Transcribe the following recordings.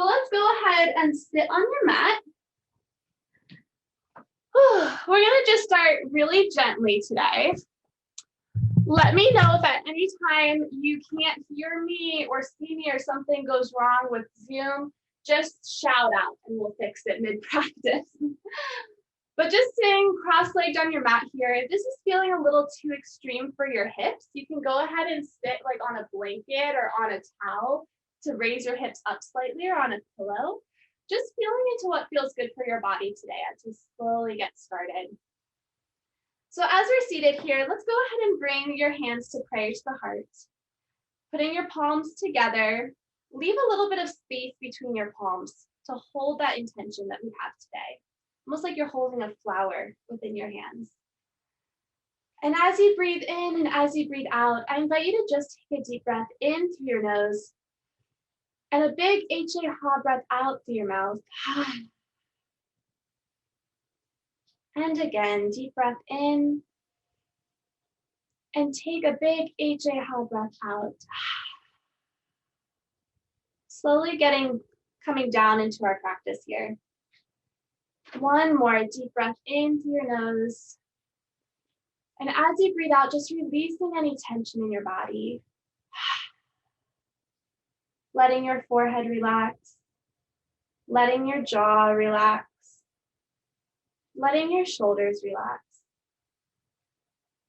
So let's go ahead and sit on your mat. We're gonna just start really gently today. Let me know if at any time you can't hear me or see me or something goes wrong with Zoom, just shout out and we'll fix it mid-practice. But just sitting cross-legged on your mat here, if this is feeling a little too extreme for your hips, you can go ahead and sit like on a blanket or on a towel to raise your hips up slightly or on a pillow. Just feeling into what feels good for your body today as we slowly get started. So as we're seated here, let's go ahead and bring your hands to prayer to the heart. Putting your palms together, leave a little bit of space between your palms to hold that intention that we have today. Almost like you're holding a flower within your hands. And as you breathe in and as you breathe out, I invite you to just take a deep breath in through your nose and a big ha breath out through your mouth. And again, deep breath in and take a big ha breath out. Slowly coming down into our practice here. One more deep breath in through your nose. And as you breathe out, just releasing any tension in your body. Letting your forehead relax. Letting your jaw relax. Letting your shoulders relax.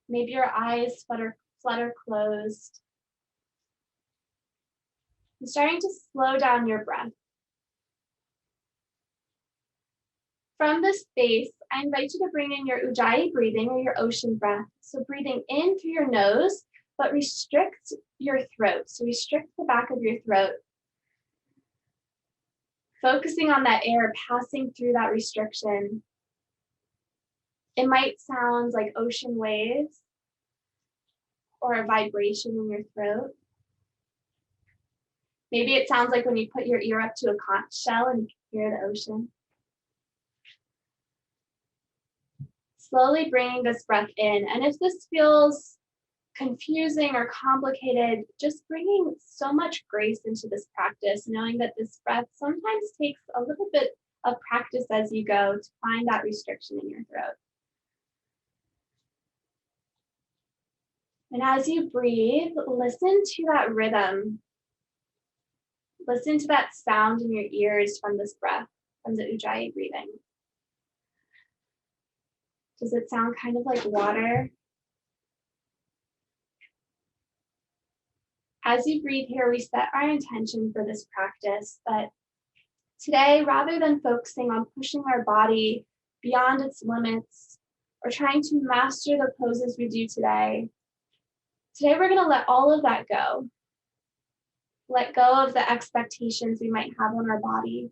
Maybe your eyes flutter closed. And starting to slow down your breath. From this space, I invite you to bring in your ujjayi breathing or your ocean breath. So breathing in through your nose, but restrict your throat. So restrict the back of your throat. Focusing on that air passing through that restriction. It might sound like ocean waves or a vibration in your throat. Maybe it sounds like when you put your ear up to a conch shell and you can hear the ocean. Slowly bringing this breath in. And if this feels confusing or complicated, just bringing so much grace into this practice, knowing that this breath sometimes takes a little bit of practice as you go to find that restriction in your throat. And as you breathe, listen to that rhythm. Listen to that sound in your ears from this breath, from the ujjayi breathing. Does it sound kind of like water? As you breathe here, we set our intention for this practice, but today, rather than focusing on pushing our body beyond its limits or trying to master the poses we do today we're going to let all of that go. Let go of the expectations we might have on our body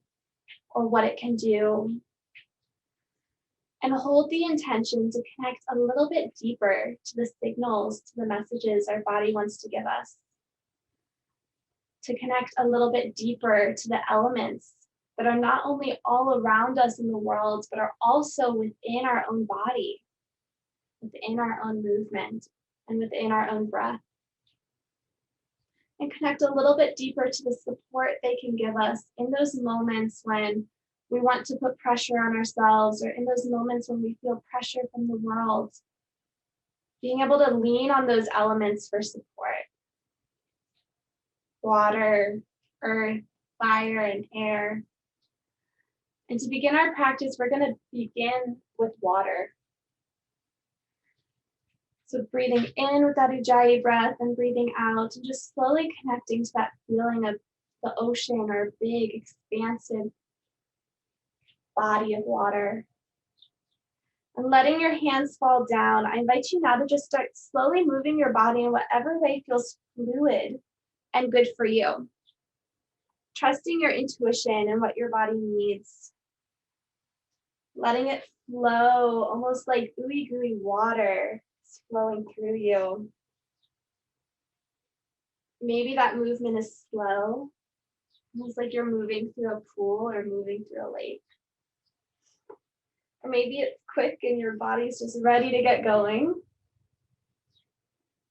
or what it can do. And hold the intention to connect a little bit deeper to the signals, to the messages our body wants to give us. To connect a little bit deeper to the elements that are not only all around us in the world, but are also within our own body, within our own movement, and within our own breath. And connect a little bit deeper to the support they can give us in those moments when we want to put pressure on ourselves, or in those moments when we feel pressure from the world. Being able to lean on those elements for support. Water, earth, fire, and air. And to begin our practice, we're going to begin with water. So breathing in with that ujjayi breath and breathing out, and just slowly connecting to that feeling of the ocean or big, expansive body of water. And letting your hands fall down, I invite you now to just start slowly moving your body in whatever way feels fluid and good for you. Trusting your intuition and what your body needs. Letting it flow, almost like ooey gooey water is flowing through you. Maybe that movement is slow, almost like you're moving through a pool or moving through a lake. Or maybe it's quick and your body's just ready to get going.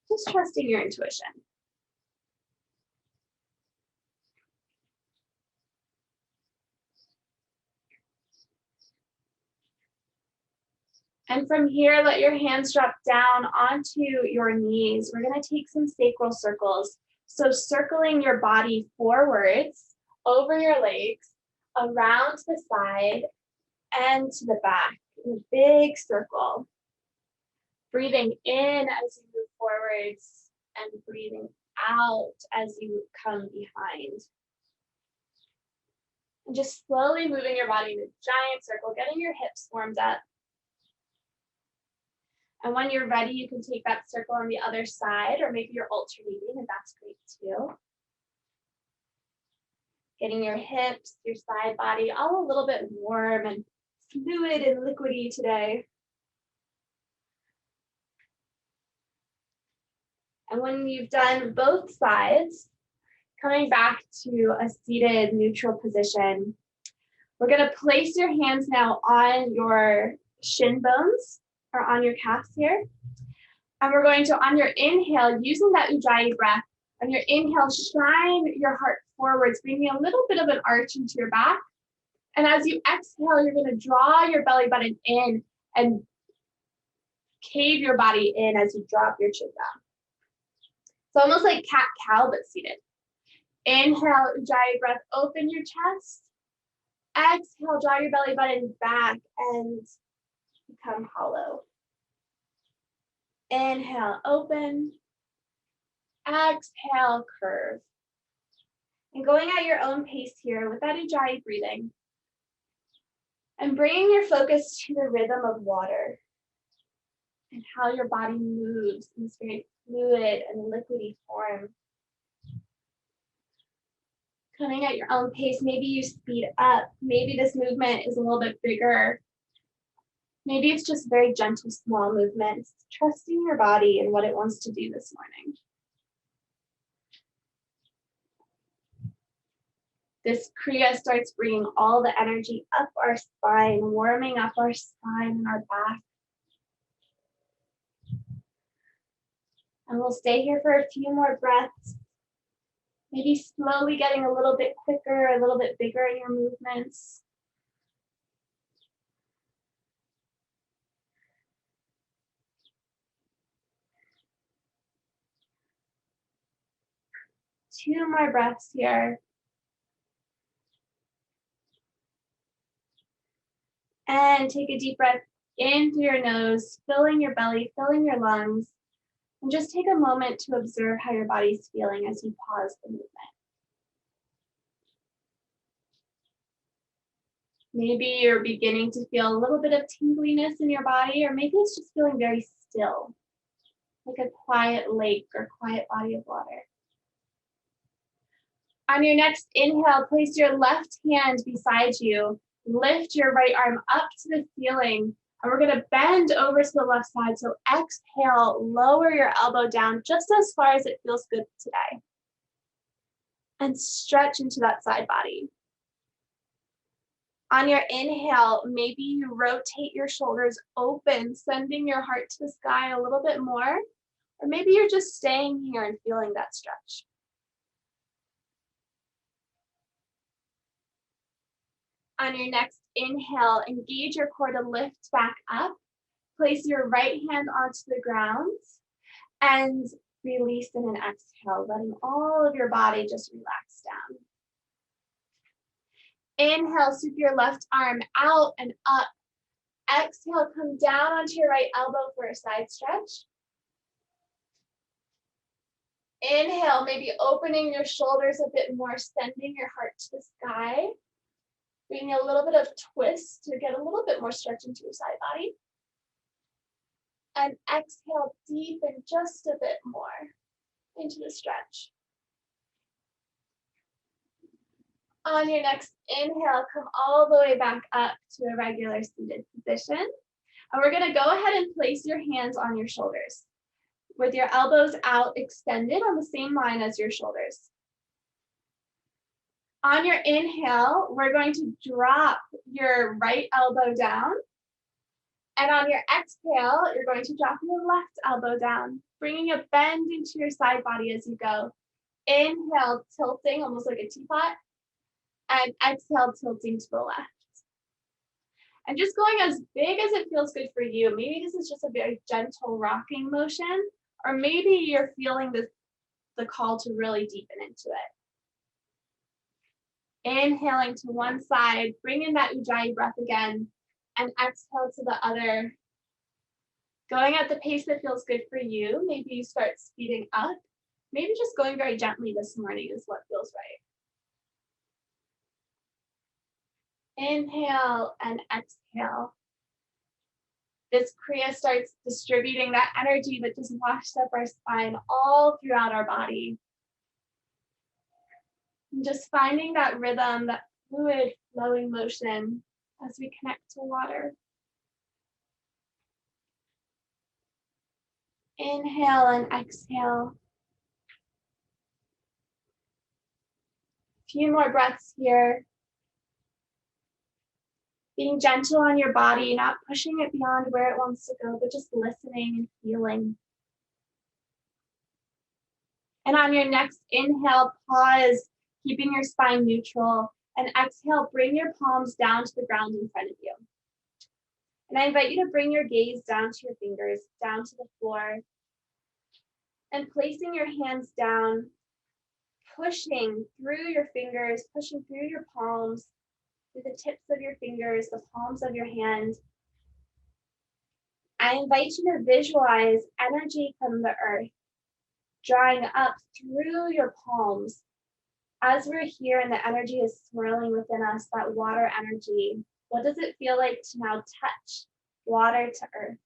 Just trusting your intuition. And from here, let your hands drop down onto your knees. We're going to take some sacral circles. So circling your body forwards, over your legs, around to the side, and to the back in a big circle. Breathing in as you move forwards and breathing out as you come behind. And just slowly moving your body in a giant circle, getting your hips warmed up. And when you're ready, you can take that circle on the other side, or maybe you're alternating, and that's great too. Getting your hips, your side body, all a little bit warm and fluid and liquidy today. And when you've done both sides, coming back to a seated neutral position, we're going to place your hands now on your shin bones or on your calves here. And we're going to, on your inhale, using that Ujjayi breath, on your inhale, shine your heart forwards, bringing a little bit of an arch into your back. And as you exhale, you're going to draw your belly button in and cave your body in as you drop your chin down. So almost like cat-cow, but seated. Inhale, Ujjayi breath, open your chest. Exhale, draw your belly button back and become hollow. Inhale, open. Exhale, curve. And going at your own pace here with that Ujjayi breathing. And bringing your focus to the rhythm of water and how your body moves in this very fluid and liquidy form. Coming at your own pace, maybe you speed up. Maybe this movement is a little bit bigger. Maybe it's just very gentle, small movements. Trusting your body and what it wants to do this morning. This Kriya starts bringing all the energy up our spine, warming up our spine and our back. And we'll stay here for a few more breaths. Maybe slowly getting a little bit quicker, a little bit bigger in your movements. Two more breaths here. And take a deep breath in through your nose, filling your belly, filling your lungs. And just take a moment to observe how your body's feeling as you pause the movement. Maybe you're beginning to feel a little bit of tingliness in your body, or maybe it's just feeling very still, like a quiet lake or quiet body of water. On your next inhale, place your left hand beside you. Lift your right arm up to the ceiling. And we're going to bend over to the left side. So exhale, lower your elbow down just as far as it feels good today. And stretch into that side body. On your inhale, maybe you rotate your shoulders open, sending your heart to the sky a little bit more. Or maybe you're just staying here and feeling that stretch. On your next inhale, engage your core to lift back up. Place your right hand onto the ground and release in an exhale, letting all of your body just relax down. Inhale, sweep your left arm out and up. Exhale, come down onto your right elbow for a side stretch. Inhale, maybe opening your shoulders a bit more, sending your heart to the sky. Bringing a little bit of twist to get a little bit more stretch into your side body. And exhale, deepen just a bit more into the stretch. On your next inhale, come all the way back up to a regular seated position. And we're going to go ahead and place your hands on your shoulders with your elbows out extended on the same line as your shoulders. On your inhale, we're going to drop your right elbow down. And on your exhale, you're going to drop your left elbow down, bringing a bend into your side body as you go. Inhale, tilting almost like a teapot. And exhale, tilting to the left. And just going as big as it feels good for you. Maybe this is just a very gentle rocking motion, or maybe you're feeling the call to really deepen into it. Inhaling to one side, bring in that Ujjayi breath again, and exhale to the other. Going at the pace that feels good for you. Maybe you start speeding up. Maybe just going very gently this morning is what feels right. Inhale and exhale. This Kriya starts distributing that energy that just washed up our spine all throughout our body. And just finding that rhythm, that fluid flowing motion as we connect to water. Inhale and exhale. A few more breaths here. Being gentle on your body, not pushing it beyond where it wants to go, but just listening and feeling. And on your next inhale, pause, keeping your spine neutral. And exhale, bring your palms down to the ground in front of you. And I invite you to bring your gaze down to your fingers, down to the floor. And placing your hands down, pushing through your fingers, pushing through your palms, through the tips of your fingers, the palms of your hands. I invite you to visualize energy from the earth, drawing up through your palms. As we're here and the energy is swirling within us, that water energy, what does it feel like to now touch water to earth?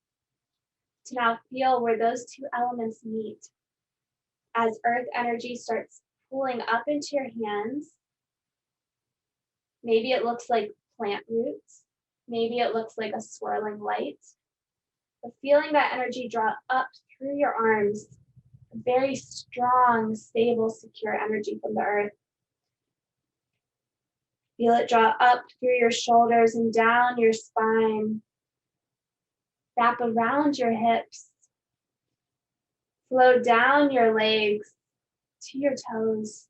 To now feel where those two elements meet. As earth energy starts pulling up into your hands, maybe it looks like plant roots. Maybe it looks like a swirling light. But feeling that energy draw up through your arms, a very strong, stable, secure energy from the earth. Feel it draw up through your shoulders and down your spine. Wrap around your hips. Flow down your legs to your toes.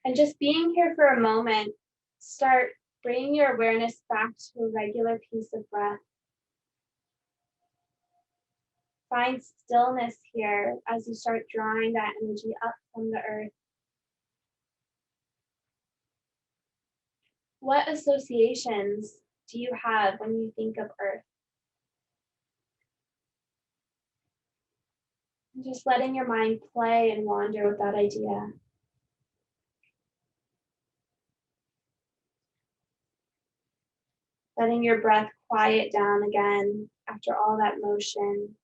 And just being here for a moment, start bringing your awareness back to a regular piece of breath. Find stillness here as you start drawing that energy up from the earth. What associations do you have when you think of earth? And just letting your mind play and wander with that idea. Letting your breath quiet down again after all that motion.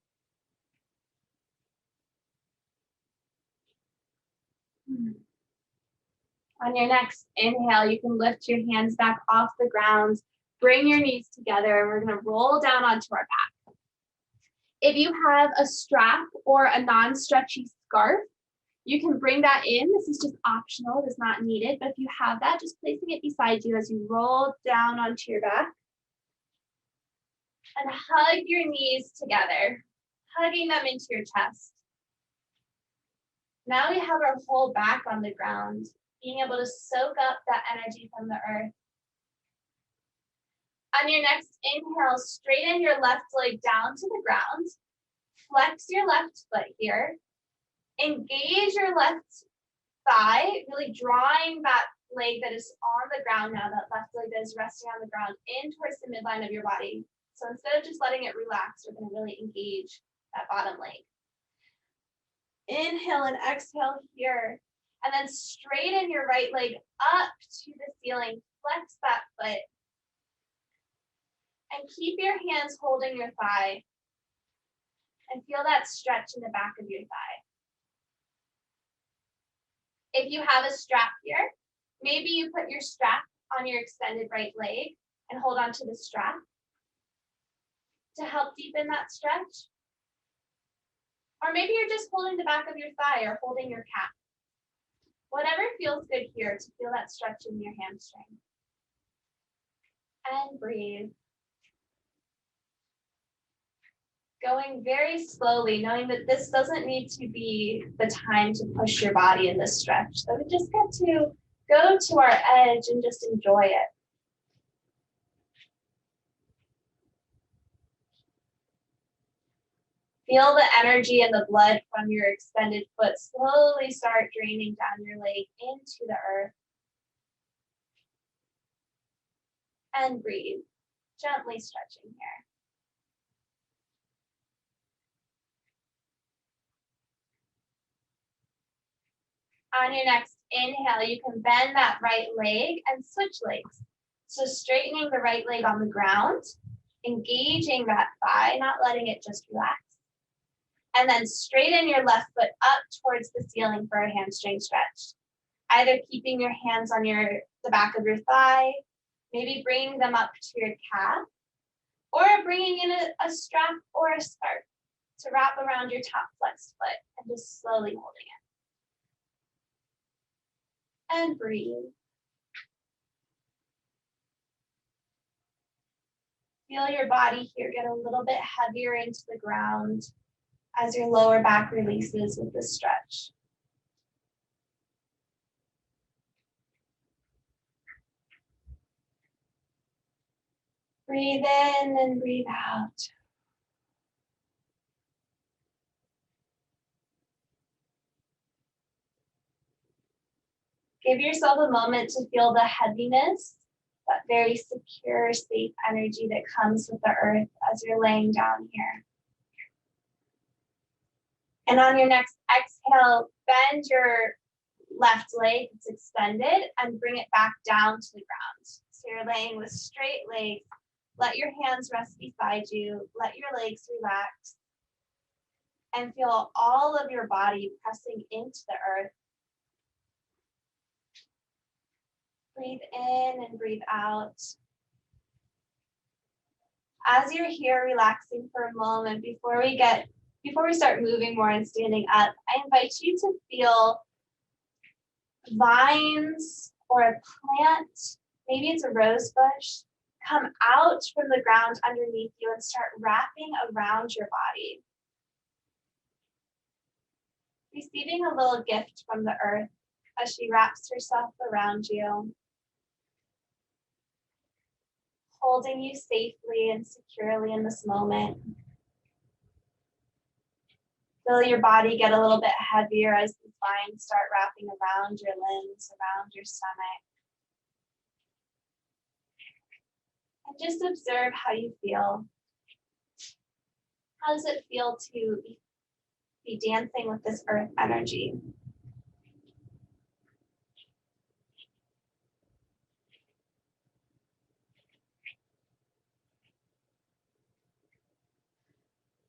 On your next inhale, you can lift your hands back off the ground, bring your knees together, and we're going to roll down onto our back. If you have a strap or a non-stretchy scarf, you can bring that in. This is just optional, it is not needed, but if you have that, just placing it beside you as you roll down onto your back. And hug your knees together, hugging them into your chest. Now we have our whole back on the ground, being able to soak up that energy from the earth. On your next inhale, straighten your left leg down to the ground. Flex your left foot here. Engage your left thigh, really drawing that leg that is on the ground now, that left leg that is resting on the ground, in towards the midline of your body. So instead of just letting it relax, we're going to really engage that bottom leg. Inhale and exhale here. And then straighten your right leg up to the ceiling. Flex that foot. And keep your hands holding your thigh. And feel that stretch in the back of your thigh. If you have a strap here, maybe you put your strap on your extended right leg and hold on to the strap to help deepen that stretch. Or maybe you're just holding the back of your thigh or holding your calf. Whatever feels good here to feel that stretch in your hamstring. And breathe. Going very slowly, knowing that this doesn't need to be the time to push your body in this stretch. So we just get to go to our edge and just enjoy it. Feel the energy and the blood from your extended foot slowly start draining down your leg into the earth. And breathe, gently stretching here. On your next inhale, you can bend that right leg and switch legs. So straightening the right leg on the ground, engaging that thigh, not letting it just relax. And then straighten your left foot up towards the ceiling for a hamstring stretch. Either keeping your hands on the back of your thigh, maybe bringing them up to your calf, or bringing in a strap or a scarf to wrap around your top flexed foot and just slowly holding it. And breathe. Feel your body here get a little bit heavier into the ground as your lower back releases with this stretch. Breathe in and breathe out. Give yourself a moment to feel the heaviness, that very secure, safe energy that comes with the earth as you're laying down here. And on your next exhale, bend your left leg, it's extended, and bring it back down to the ground. So you're laying with straight legs. Let your hands rest beside you. Let your legs relax. And feel all of your body pressing into the earth. Breathe in and breathe out. As you're here relaxing for a moment, before we start moving more and standing up, I invite you to feel vines or a plant, maybe it's a rose bush, come out from the ground underneath you and start wrapping around your body. Receiving a little gift from the earth as she wraps herself around you, holding you safely and securely in this moment. Feel your body get a little bit heavier as the vines start wrapping around your limbs, around your stomach. And just observe how you feel. How does it feel to be dancing with this earth energy?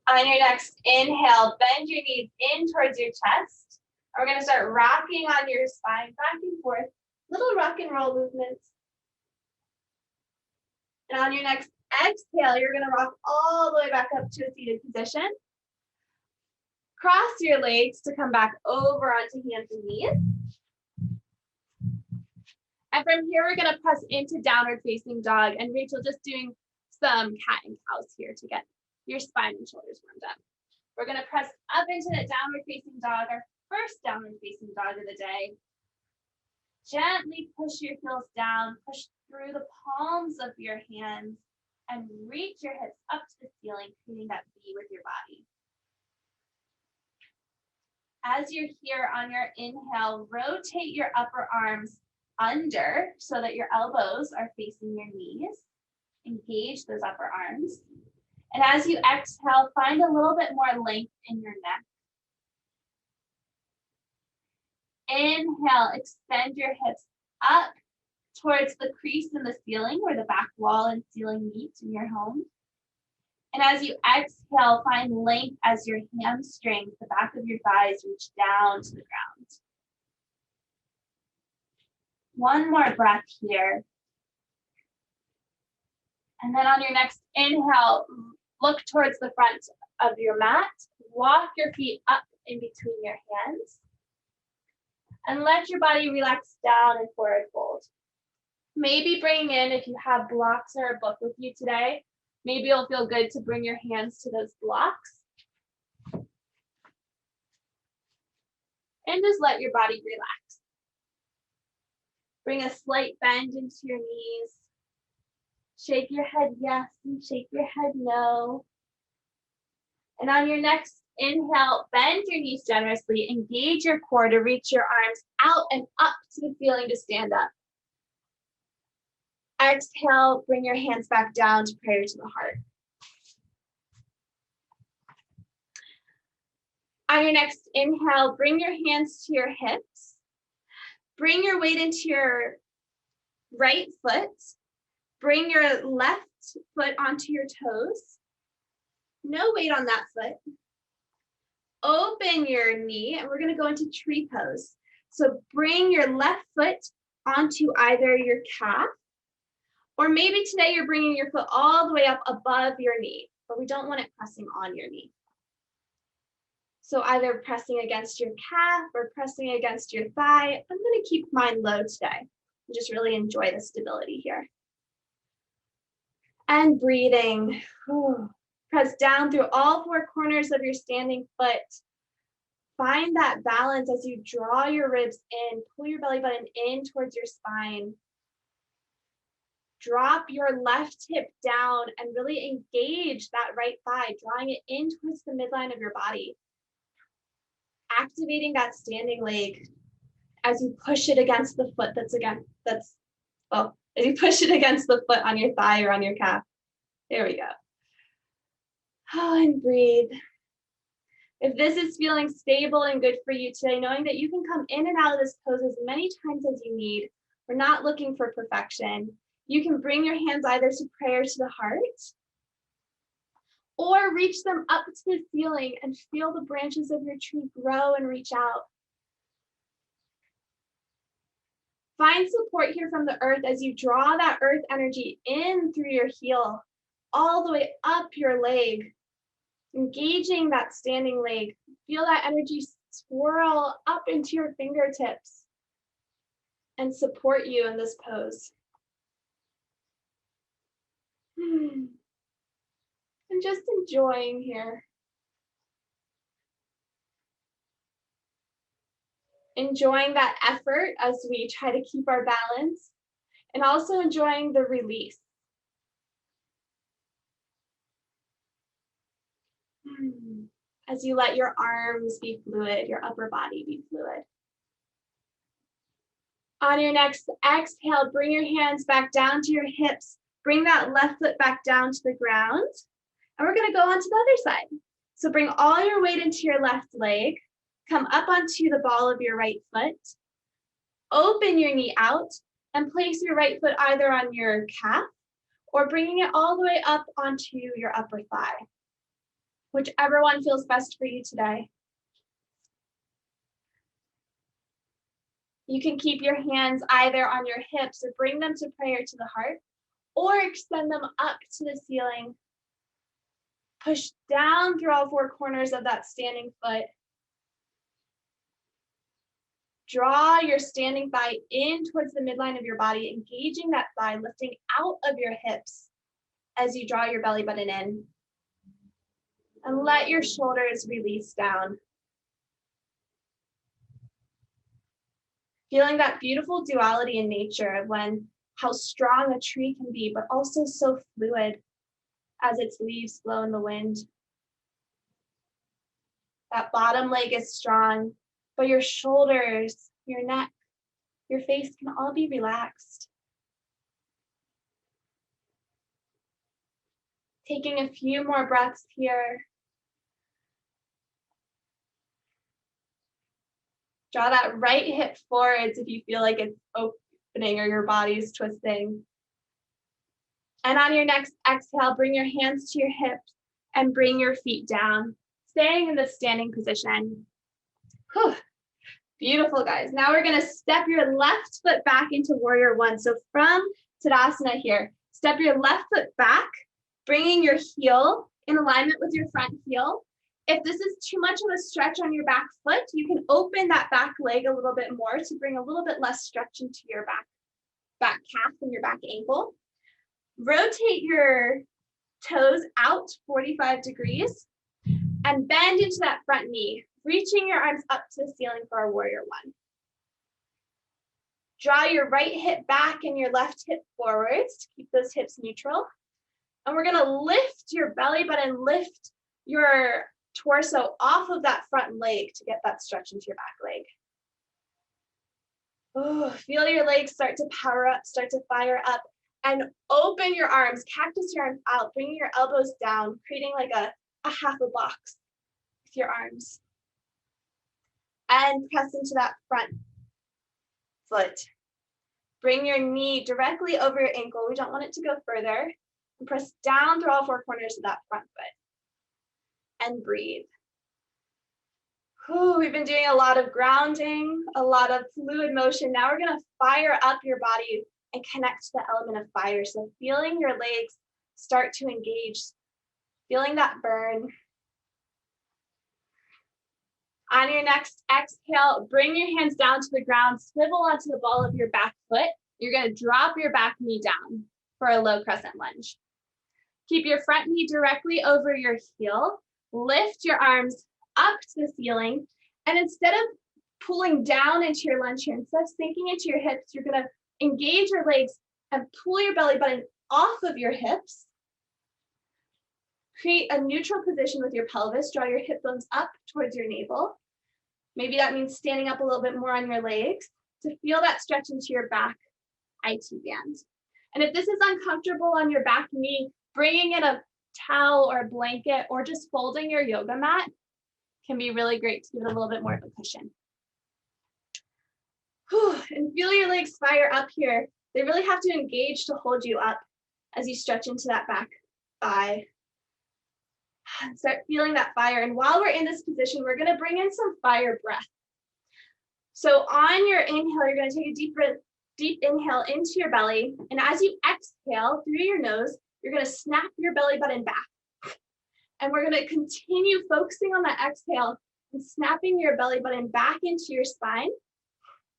On your next inhale, bend your knees in towards your chest. And we're going to start rocking on your spine back and forth, little rock and roll movements. And on your next exhale, you're going to rock all the way back up to a seated position. Cross your legs to come back over onto hands and knees. And from here, we're going to press into downward facing dog. And Rachel, just doing some cat and cows here to get your spine and shoulders warmed up. We're going to press up into that downward facing dog, our first downward facing dog of the day. Gently push your heels down, push through the palms of your hands, and reach your hips up to the ceiling, creating that V with your body. As you're here on your inhale, rotate your upper arms under so that your elbows are facing your knees. Engage those upper arms. And as you exhale, find a little bit more length in your neck. Inhale, extend your hips up towards the crease in the ceiling where the back wall and ceiling meet in your home. And as you exhale, find length as your hamstrings, the back of your thighs, reach down to the ground. One more breath here. And then on your next inhale, look towards the front of your mat. Walk your feet up in between your hands. And let your body relax down and forward fold. Maybe bring in, if you have blocks or a book with you today, maybe it'll feel good to bring your hands to those blocks. And just let your body relax. Bring a slight bend into your knees. Shake your head yes and shake your head no. And on your next inhale, bend your knees generously. Engage your core to reach your arms out and up to the ceiling to stand up. Exhale, bring your hands back down to prayer to the heart. On your next inhale, bring your hands to your hips. Bring your weight into your right foot. Bring your left foot onto your toes. No weight on that foot. Open your knee, and we're going to go into tree pose. So bring your left foot onto either your calf, or maybe today you're bringing your foot all the way up above your knee, but we don't want it pressing on your knee. So either pressing against your calf or pressing against your thigh. I'm going to keep mine low today and just really enjoy the stability here. And breathing. Press down through all four corners of your standing foot. Find that balance as you draw your ribs in, pull your belly button in towards your spine. Drop your left hip down and really engage that right thigh, drawing it in towards the midline of your body. Activating that standing leg as you push it against the foot as you push it against the foot on your thigh or on your calf. There we go. And breathe. If this is feeling stable and good for you today, knowing that you can come in and out of this pose as many times as you need, we're not looking for perfection. You can bring your hands either to prayer to the heart, or reach them up to the ceiling and feel the branches of your tree grow and reach out. Find support here from the earth as you draw that earth energy in through your heel, all the way up your leg, engaging that standing leg. Feel that energy swirl up into your fingertips and support you in this pose. And just enjoying here. Enjoying that effort as we try to keep our balance, and also enjoying the release. As you let your arms be fluid, your upper body be fluid. On your next exhale, bring your hands back down to your hips. Bring that left foot back down to the ground. And we're going to go on to the other side. So bring all your weight into your left leg. Come up onto the ball of your right foot. Open your knee out and place your right foot either on your calf or bringing it all the way up onto your upper thigh. Whichever one feels best for you today. You can keep your hands either on your hips or bring them to prayer to the heart, or extend them up to the ceiling. Push down through all four corners of that standing foot. Draw your standing thigh in towards the midline of your body, engaging that thigh, lifting out of your hips as you draw your belly button in. And let your shoulders release down. Feeling that beautiful duality in nature of how strong a tree can be, but also so fluid as its leaves blow in the wind. That bottom leg is strong, but your shoulders, your neck, your face can all be relaxed. Taking a few more breaths here. Draw that right hip forwards if you feel like it's opening or your body's twisting. And on your next exhale, bring your hands to your hips and bring your feet down, staying in the standing position. Whew. Beautiful, guys. Now we're going to step your left foot back into warrior one. So from Tadasana here, step your left foot back, bringing your heel in alignment with your front heel. If this is too much of a stretch on your back foot, you can open that back leg a little bit more to bring a little bit less stretch into your back calf and your back ankle. Rotate your toes out 45 degrees and bend into that front knee, reaching your arms up to the ceiling for our warrior one. Draw your right hip back and your left hip forwards to keep those hips neutral. And we're gonna lift your belly button, lift your torso off of that front leg to get that stretch into your back leg. Oh, feel your legs start to power up, start to fire up, and open your arms, cactus your arms out, bringing your elbows down, creating like a half a box with your arms. And press into that front foot. Bring your knee directly over your ankle. We don't want it to go further. And press down through all four corners of that front foot. And breathe. Whew, we've been doing a lot of grounding, a lot of fluid motion. Now we're gonna fire up your body and connect to the element of fire. So feeling your legs start to engage, feeling that burn. On your next exhale, bring your hands down to the ground, swivel onto the ball of your back foot. You're gonna drop your back knee down for a low crescent lunge. Keep your front knee directly over your heel. Lift your arms up to the ceiling. And instead of pulling down into your lunge here, instead of sinking into your hips, you're gonna engage your legs and pull your belly button off of your hips. Create a neutral position with your pelvis. Draw your hip bones up towards your navel. Maybe that means standing up a little bit more on your legs to feel that stretch into your back IT band. And if this is uncomfortable on your back knee, bringing in a towel or a blanket or just folding your yoga mat can be really great to give it a little bit more of a cushion. Whew, and feel your legs fire up here. They really have to engage to hold you up as you stretch into that back thigh. Start feeling that fire. And while we're in this position, we're gonna bring in some fire breath. So on your inhale, you're gonna take a deep inhale into your belly. And as you exhale through your nose, you're gonna snap your belly button back. And we're gonna continue focusing on that exhale and snapping your belly button back into your spine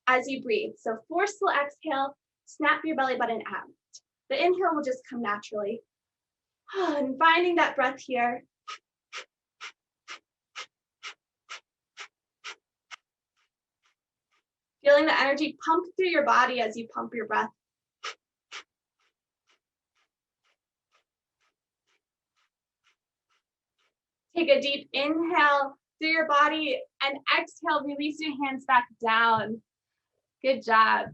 as you breathe. So forceful exhale, snap your belly button out. The inhale will just come naturally. And finding that breath here. Feeling the energy pump through your body as you pump your breath. Take a deep inhale through your body and exhale, release your hands back down. Good job.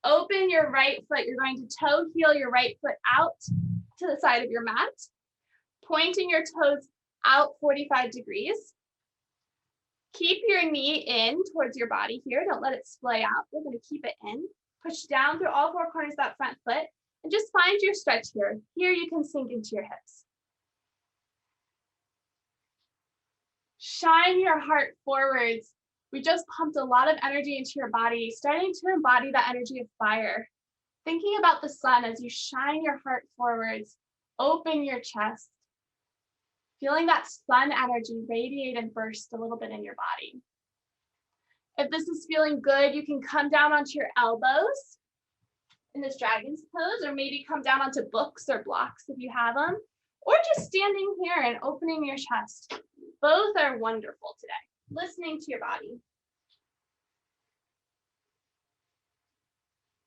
Open your right foot. You're going to toe heel your right foot out to the side of your mat, pointing your toes out 45 degrees. Keep your knee in towards your body here. Don't let it splay out. We're going to keep it in. Push down through all four corners of that front foot and just find your stretch here. Here you can sink into your hips. Shine your heart forwards. We just pumped a lot of energy into your body, starting to embody that energy of fire. Thinking about the sun as you shine your heart forwards, open your chest. Feeling that sun energy radiate and burst a little bit in your body. If this is feeling good, you can come down onto your elbows in this dragon's pose, or maybe come down onto books or blocks if you have them, or just standing here and opening your chest. Both are wonderful today. Listening to your body.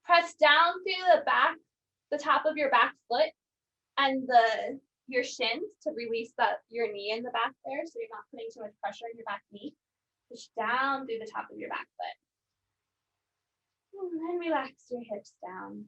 Press down through the top of your back foot and your shins to release your knee in the back there, so you're not putting too much pressure on your back knee. Push down through the top of your back foot. And then relax your hips down.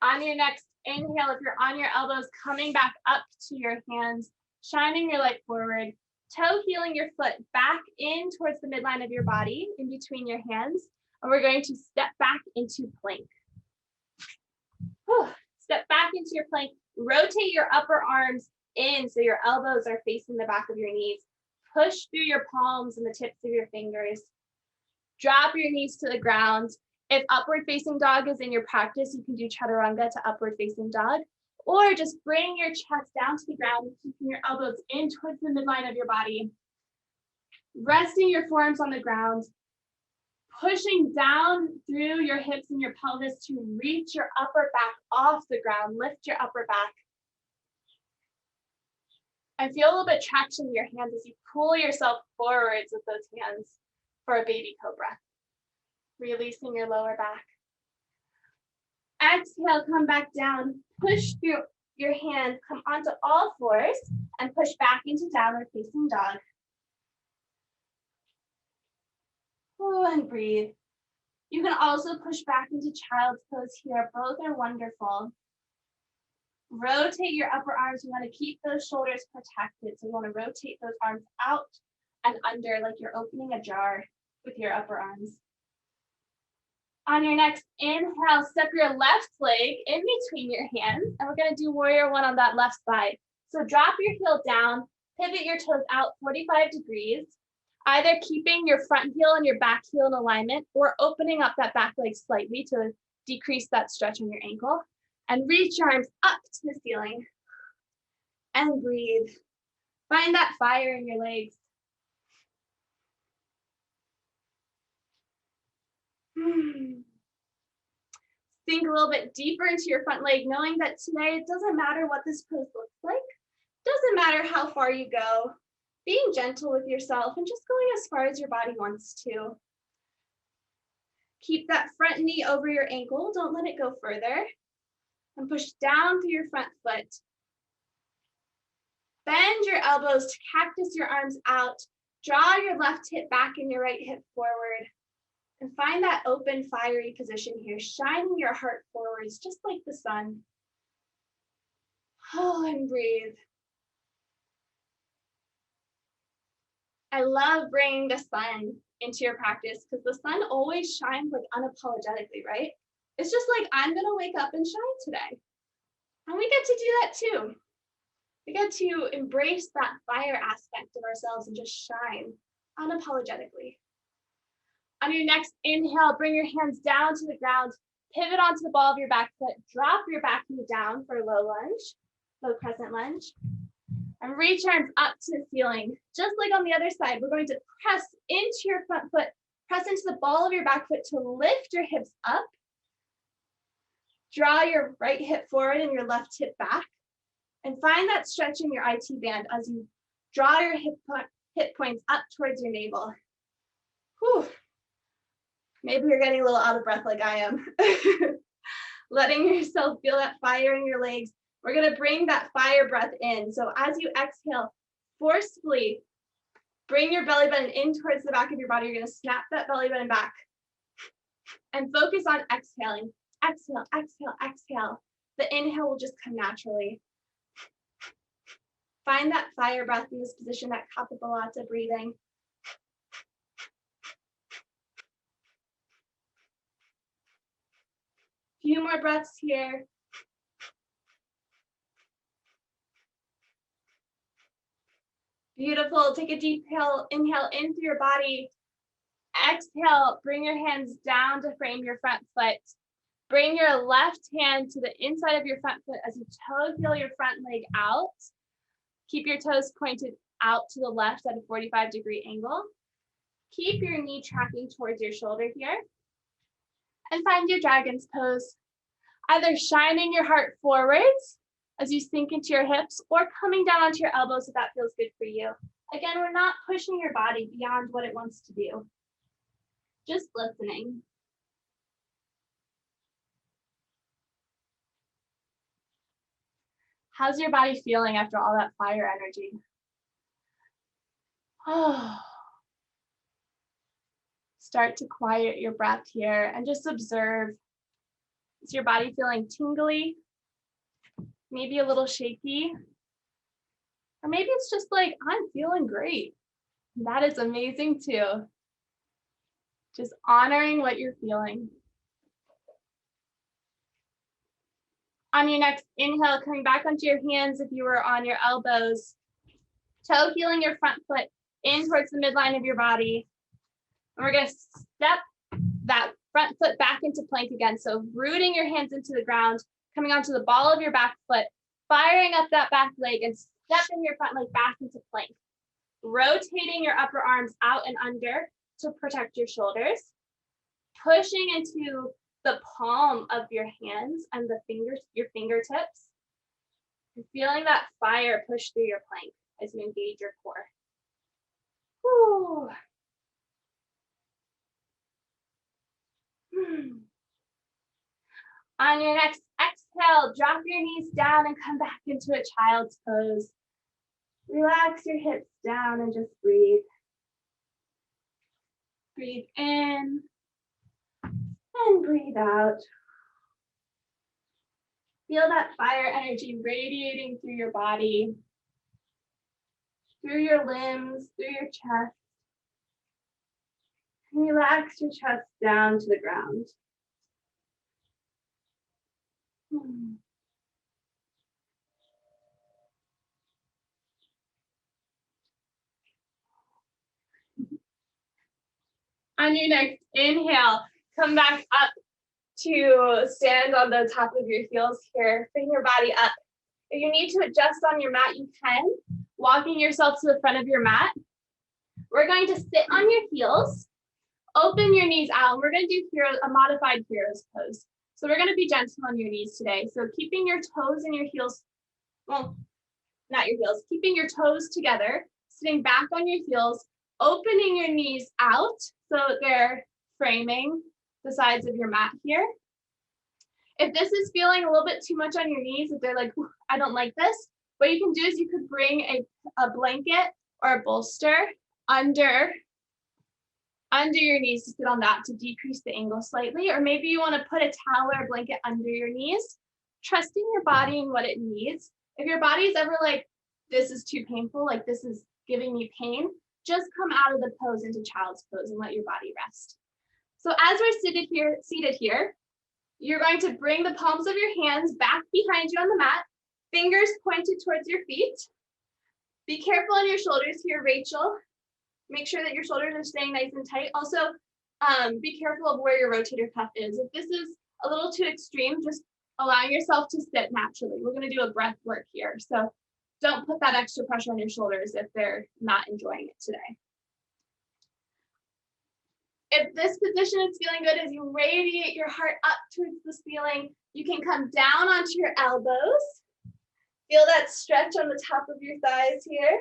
On your next inhale, if you're on your elbows, coming back up to your hands, shining your leg forward, toe heeling your foot back in towards the midline of your body, in between your hands, and we're going to step back into plank. Step back into your plank, rotate your upper arms in so your elbows are facing the back of your knees. Push through your palms and the tips of your fingers. Drop your knees to the ground. If upward facing dog is in your practice, you can do chaturanga to upward facing dog, or just bring your chest down to the ground, keeping your elbows in towards the midline of your body. Resting your forearms on the ground, pushing down through your hips and your pelvis to reach your upper back off the ground. Lift your upper back. And feel a little bit of traction in your hands as you pull yourself forwards with those hands. for a baby cobra. Releasing your lower back. Exhale, come back down. Push through your hands, come onto all fours, and push back into downward facing dog. Oh, and breathe. You can also push back into child's pose here. Both are wonderful. Rotate your upper arms. You want to keep those shoulders protected. So you want to rotate those arms out and under like you're opening a jar with your upper arms. On your next inhale, step your left leg in between your hands, and we're going to do warrior one on that left side. So drop your heel down, pivot your toes out 45 degrees, either keeping your front heel and your back heel in alignment or opening up that back leg slightly to decrease that stretch on your ankle. And reach your arms up to the ceiling and breathe. Find that fire in your legs. Sink a little bit deeper into your front leg, knowing that today it doesn't matter what this pose looks like. Doesn't matter how far you go. Being gentle with yourself and just going as far as your body wants to. Keep that front knee over your ankle. Don't let it go further. And push down through your front foot. Bend your elbows to cactus your arms out. Draw your left hip back and your right hip forward. And find that open, fiery position here, shining your heart forwards, just like the sun. Oh, and breathe. I love bringing the sun into your practice because the sun always shines like unapologetically, right? It's just like, I'm gonna wake up and shine today. And we get to do that too. We get to embrace that fire aspect of ourselves and just shine unapologetically. On your next inhale, bring your hands down to the ground, pivot onto the ball of your back foot, drop your back knee down for a low lunge, low crescent lunge, and reach arms up to the ceiling. Just like on the other side, we're going to press into your front foot, press into the ball of your back foot to lift your hips up. Draw your right hip forward and your left hip back, and find that stretch in your IT band as you draw your hip points up towards your navel. Whew. Maybe you're getting a little out of breath like I am. Letting yourself feel that fire in your legs. We're gonna bring that fire breath in. So as you exhale, forcefully bring your belly button in towards the back of your body. You're gonna snap that belly button back and focus on exhaling. Exhale, exhale, exhale. The inhale will just come naturally. Find that fire breath in this position, that Kapalabhati breathing. Few more breaths here. Beautiful. Take a deep inhale in through your body. Exhale, bring your hands down to frame your front foot. Bring your left hand to the inside of your front foot as you toe heel your front leg out. Keep your toes pointed out to the left at a 45-degree angle. Keep your knee tracking towards your shoulder here. And find your dragon's pose. Either shining your heart forwards as you sink into your hips or coming down onto your elbows if that feels good for you. Again, we're not pushing your body beyond what it wants to do. Just listening. How's your body feeling after all that fire energy? Oh. Start to quiet your breath here and just observe. Is your body feeling tingly? Maybe a little shaky? Or maybe it's just like, I'm feeling great. That is amazing too. Just honoring what you're feeling. On your next inhale, coming back onto your hands if you were on your elbows. Toe heeling your front foot in towards the midline of your body. And we're gonna step that front foot back into plank again. So rooting your hands into the ground, coming onto the ball of your back foot, firing up that back leg and stepping your front leg back into plank. Rotating your upper arms out and under to protect your shoulders. Pushing into the palm of your hands and your fingertips. And feeling that fire push through your plank as you engage your core. Whew. On your next exhale, drop your knees down and come back into a child's pose. Relax your hips down and just breathe. Breathe in and breathe out. Feel that fire energy radiating through your body, through your limbs, through your chest. And relax your chest down to the ground. On your next inhale, come back up to stand on the top of your heels here. Bring your body up. If you need to adjust on your mat, you can. Walking yourself to the front of your mat. We're going to sit on your heels. Open your knees out. We're going to do a modified hero's pose. So we're going to be gentle on your knees today. So keeping your toes and your heels, well, not your heels, keeping your toes together, sitting back on your heels, opening your knees out so they're framing the sides of your mat here. If this is feeling a little bit too much on your knees, if they're like, I don't like this, what you can do is you could bring a blanket or a bolster under your knees to sit on that to decrease the angle slightly, or maybe you want to put a towel or a blanket under your knees, trusting your body and what it needs. If your body is ever like, this is too painful, like this is giving me pain, just come out of the pose into child's pose and let your body rest. So as we're seated here, you're going to bring the palms of your hands back behind you on the mat, fingers pointed towards your feet. Be careful on your shoulders here, Rachel. Make sure that your shoulders are staying nice and tight. Also, be careful of where your rotator cuff is. If this is a little too extreme, just allowing yourself to sit naturally. We're going to do a breath work here. So don't put that extra pressure on your shoulders if they're not enjoying it today. If this position is feeling good as you radiate your heart up towards the ceiling, you can come down onto your elbows. Feel that stretch on the top of your thighs here.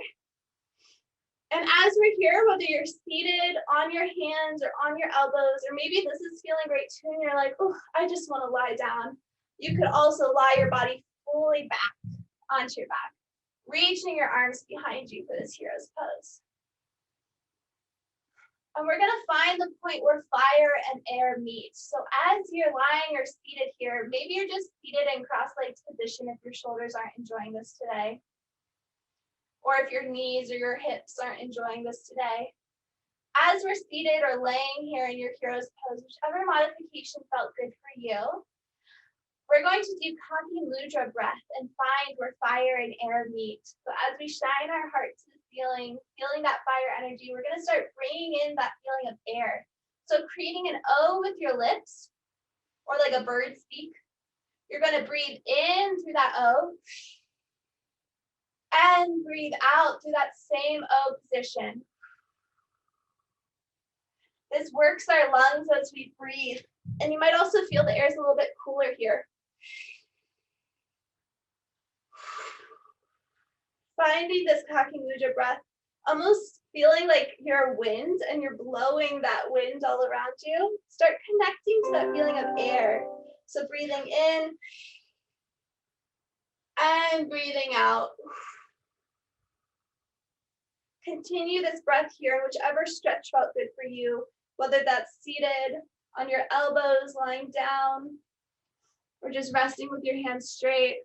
And as we're here, whether you're seated on your hands or on your elbows, or maybe this is feeling great too, and you're like, oh, I just want to lie down. You could also lie your body fully back onto your back, reaching your arms behind you for this hero's pose. And we're gonna find the point where fire and air meet. So as you're lying or seated here, maybe you're just seated in cross-legged position if your shoulders aren't enjoying this today. Or if your knees or your hips aren't enjoying this today. As we're seated or laying here in your hero's pose, whichever modification felt good for you, we're going to do Kaki Mudra breath and find where fire and air meet. So as we shine our heart to the ceiling, feeling that fire energy, we're going to start bringing in that feeling of air. So creating an O with your lips, or like a bird speak. You're going to breathe in through that O, and breathe out through that same O position. This works our lungs as we breathe. And you might also feel the air is a little bit cooler here. Finding this Kaki Mudra breath, almost feeling like you're wind and you're blowing that wind all around you. Start connecting to that feeling of air. So breathing in and breathing out. Continue this breath here, whichever stretch felt good for you, whether that's seated on your elbows, lying down, or just resting with your hands straight.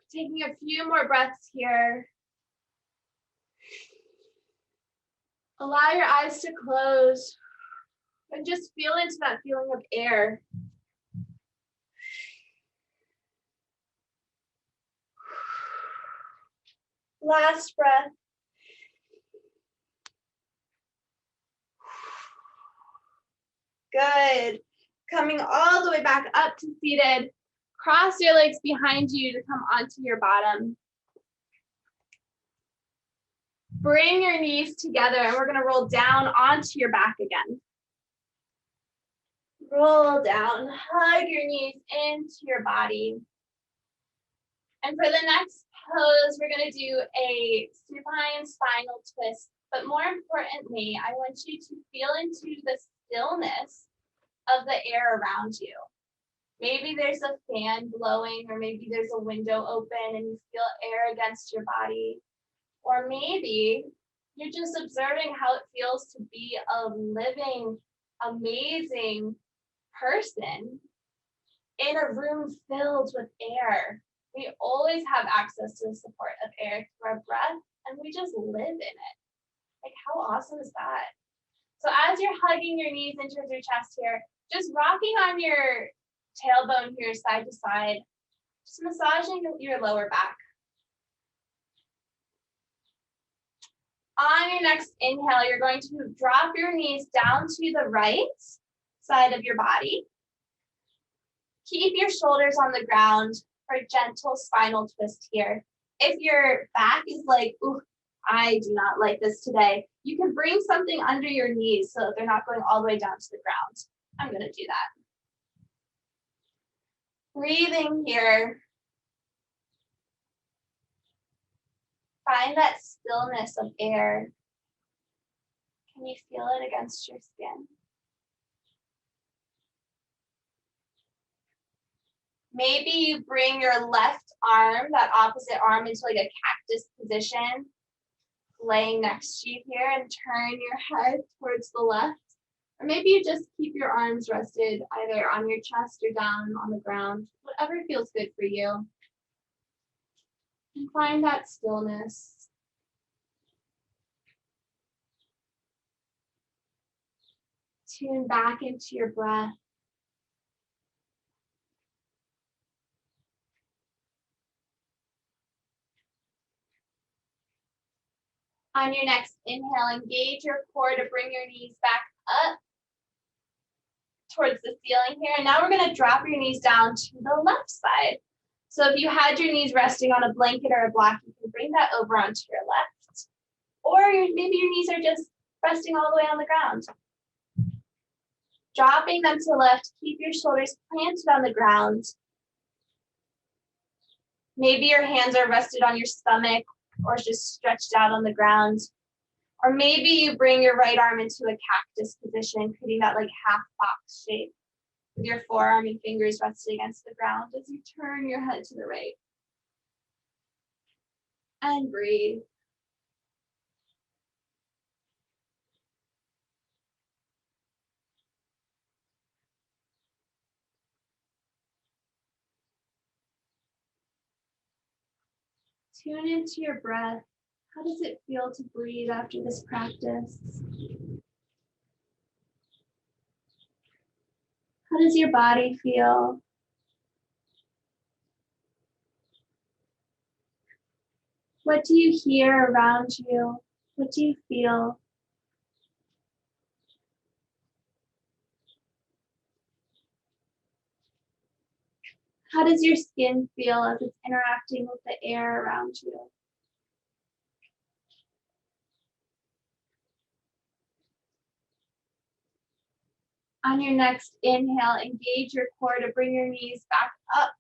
Taking a few more breaths here. Allow your eyes to close and just feel into that feeling of air. Last breath. Good. Coming all the way back up to seated. Cross your legs behind you to come onto your bottom. Bring your knees together and we're going to roll down onto your back again. Roll down, hug your knees into your body. And for the next pose, we're going to do a supine spinal twist. But more importantly, I want you to feel into the stillness of the air around you. Maybe there's a fan blowing, or maybe there's a window open and you feel air against your body. Or maybe you're just observing how it feels to be a living, amazing person in a room filled with air. We always have access to the support of air through our breath, and we just live in it. Like, how awesome is that? So as you're hugging your knees into your chest here, just rocking on your tailbone here side to side, just massaging your lower back. On your next inhale, you're going to drop your knees down to the right side of your body. Keep your shoulders on the ground for a gentle spinal twist here. If your back is like, ooh, I do not like this today, you can bring something under your knees so that they're not going all the way down to the ground. I'm going to do that. Breathing here. Find that stillness of air. Can you feel it against your skin? Maybe you bring your left arm, that opposite arm, into like a cactus position, laying next to you here, and turn your head towards the left. Or maybe you just keep your arms rested either on your chest or down on the ground, whatever feels good for you. And find that stillness. Tune back into your breath. On your next inhale, engage your core to bring your knees back up towards the ceiling here. And now we're going to drop your knees down to the left side. So if you had your knees resting on a blanket or a block, you can bring that over onto your left. Or maybe your knees are just resting all the way on the ground. Dropping them to the left, keep your shoulders planted on the ground. Maybe your hands are rested on your stomach or just stretched out on the ground. Or maybe you bring your right arm into a cactus position, creating that like half box shape with your forearm and fingers resting against the ground as you turn your head to the right. And breathe. Tune into your breath. How does it feel to breathe after this practice? How does your body feel? What do you hear around you? What do you feel? How does your skin feel as it's interacting with the air around you? On your next inhale, engage your core to bring your knees back up.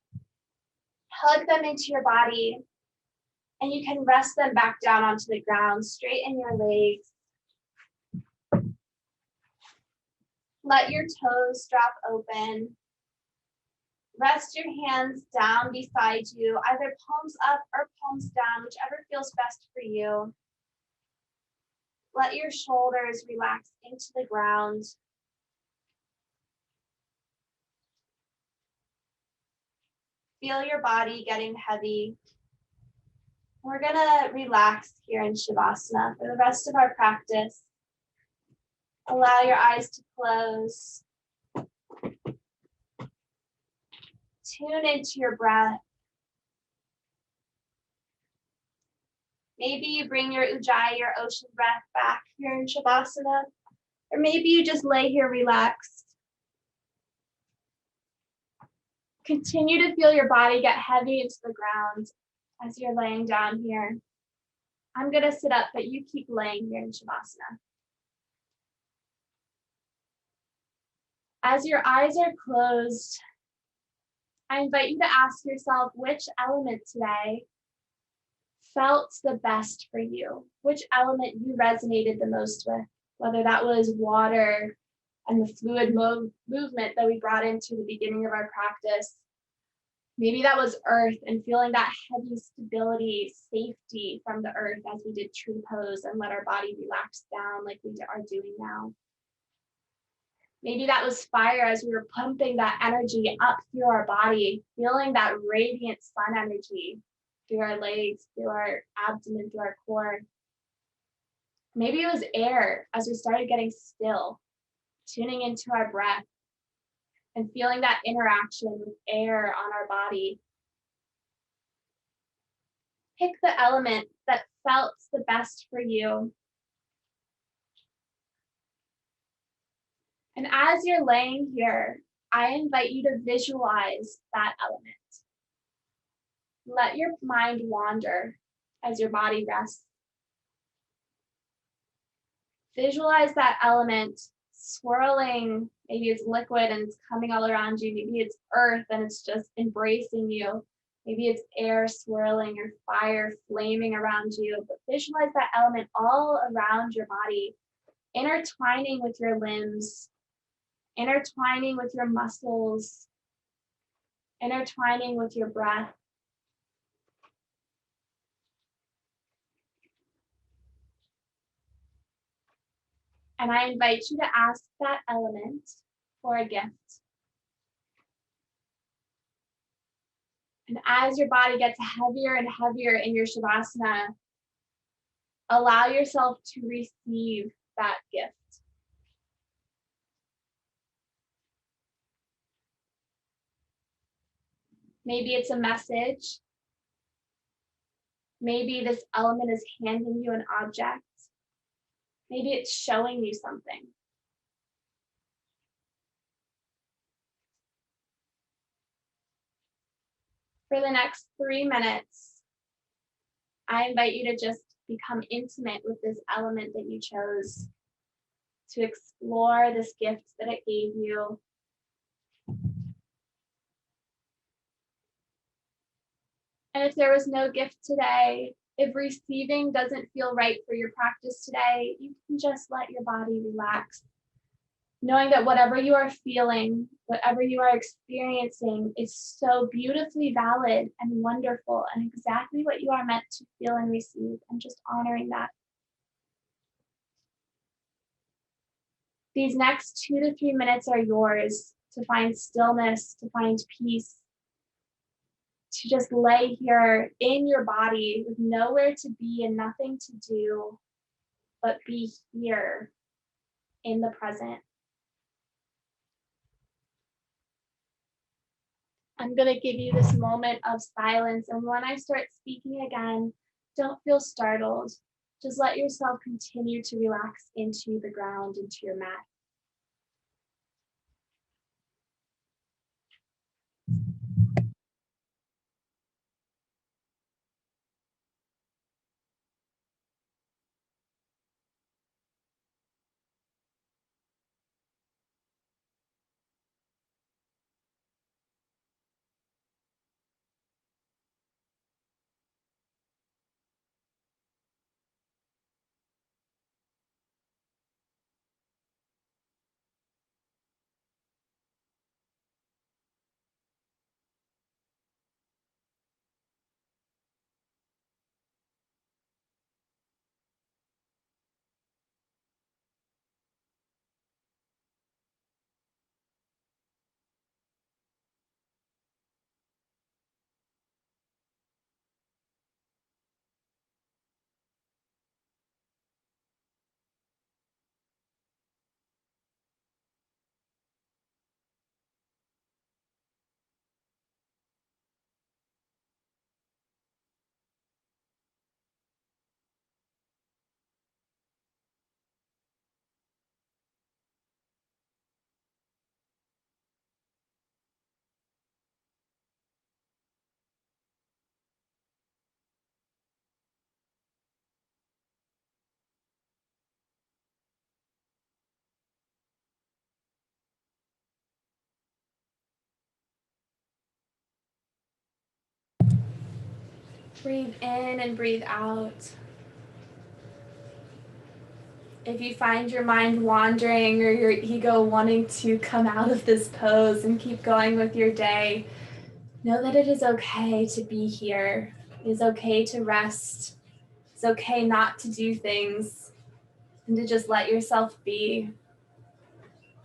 Hug them into your body, and you can rest them back down onto the ground. Straighten your legs. Let your toes drop open. Rest your hands down beside you, either palms up or palms down, whichever feels best for you. Let your shoulders relax into the ground. Feel your body getting heavy. We're gonna relax here in Shavasana for the rest of our practice. Allow your eyes to close. Tune into your breath. Maybe you bring your Ujjayi, your ocean breath, back here in Shavasana, or maybe you just lay here relaxed. Continue to feel your body get heavy into the ground as you're laying down here. I'm gonna sit up, but you keep laying here in Shavasana. As your eyes are closed, I invite you to ask yourself which element today felt the best for you, which element you resonated the most with, whether that was water, and the fluid movement that we brought into the beginning of our practice. Maybe that was earth and feeling that heavy stability, safety from the earth as we did tree pose and let our body relax down like we are doing now. Maybe that was fire as we were pumping that energy up through our body, feeling that radiant sun energy through our legs, through our abdomen, through our core. Maybe it was air as we started getting still, tuning into our breath and feeling that interaction with air on our body. Pick the element that felt the best for you. And as you're laying here, I invite you to visualize that element. Let your mind wander as your body rests. Visualize that element swirling. Maybe it's liquid and it's coming all around you. Maybe it's earth and it's just embracing you. Maybe it's air swirling or fire flaming around you. But visualize that element all around your body, intertwining with your limbs, intertwining with your muscles, intertwining with your breath. And I invite you to ask that element for a gift. And as your body gets heavier and heavier in your Shavasana, allow yourself to receive that gift. Maybe it's a message. Maybe this element is handing you an object. Maybe it's showing you something. For the next 3 minutes, I invite you to just become intimate with this element that you chose, to explore this gift that it gave you. And if there was no gift today, if receiving doesn't feel right for your practice today, you can just let your body relax, knowing that whatever you are feeling, whatever you are experiencing is so beautifully valid and wonderful and exactly what you are meant to feel and receive, and just honoring that. These next 2 to 3 minutes are yours to find stillness, to find peace, to just lay here in your body with nowhere to be and nothing to do, but be here in the present. I'm going to give you this moment of silence, and when I start speaking again, don't feel startled. Just let yourself continue to relax into the ground, into your mat. Breathe in and breathe out. If you find your mind wandering or your ego wanting to come out of this pose and keep going with your day, know that it is okay to be here. It is okay to rest. It's okay not to do things and to just let yourself be.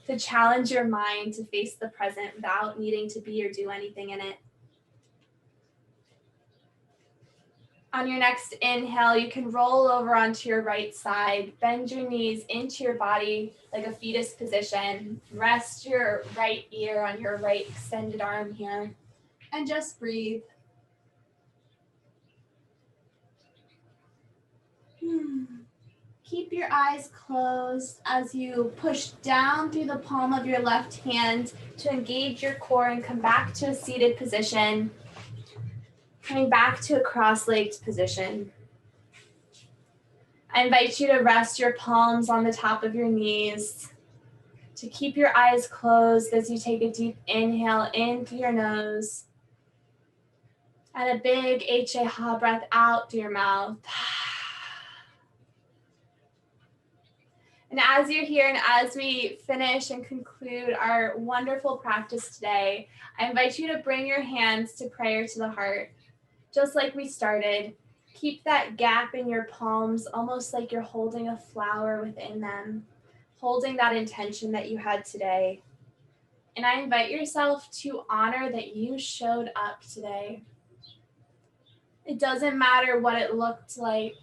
To challenge your mind to face the present without needing to be or do anything in it. On your next inhale, you can roll over onto your right side, bend your knees into your body like a fetus position. Rest your right ear on your right extended arm here, and just breathe. Keep your eyes closed as you push down through the palm of your left hand to engage your core and come back to a seated position. Coming back to a cross-legged position. I invite you to rest your palms on the top of your knees, to keep your eyes closed as you take a deep inhale in through your nose, and a big HA breath out through your mouth. And as you're here and as we finish and conclude our wonderful practice today, I invite you to bring your hands to prayer to the heart, just like we started. Keep that gap in your palms, almost like you're holding a flower within them, holding that intention that you had today. And I invite yourself to honor that you showed up today. It doesn't matter what it looked like.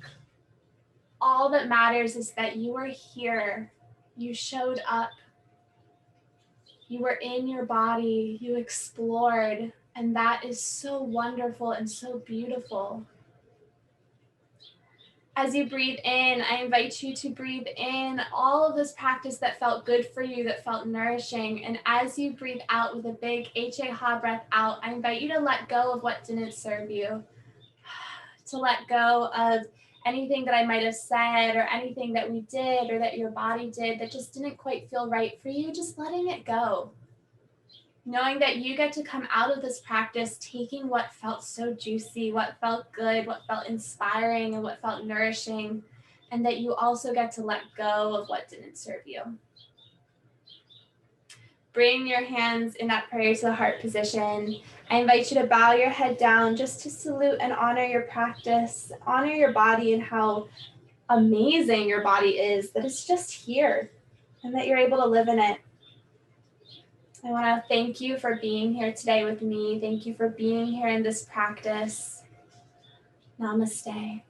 All that matters is that you were here. You showed up. You were in your body. You explored. And that is so wonderful and so beautiful. As you breathe in, I invite you to breathe in all of this practice that felt good for you, that felt nourishing. And as you breathe out with a big HA breath out, I invite you to let go of what didn't serve you. To let go of anything that I might have said or anything that we did or that your body did that just didn't quite feel right for you, just letting it go. Knowing that you get to come out of this practice taking what felt so juicy, what felt good, what felt inspiring, and what felt nourishing, and that you also get to let go of what didn't serve you. Bring your hands in that prayer to the heart position. I invite you to bow your head down just to salute and honor your practice, honor your body and how amazing your body is, that it's just here and that you're able to live in it. I want to thank you for being here today with me. Thank you for being here in this practice. Namaste.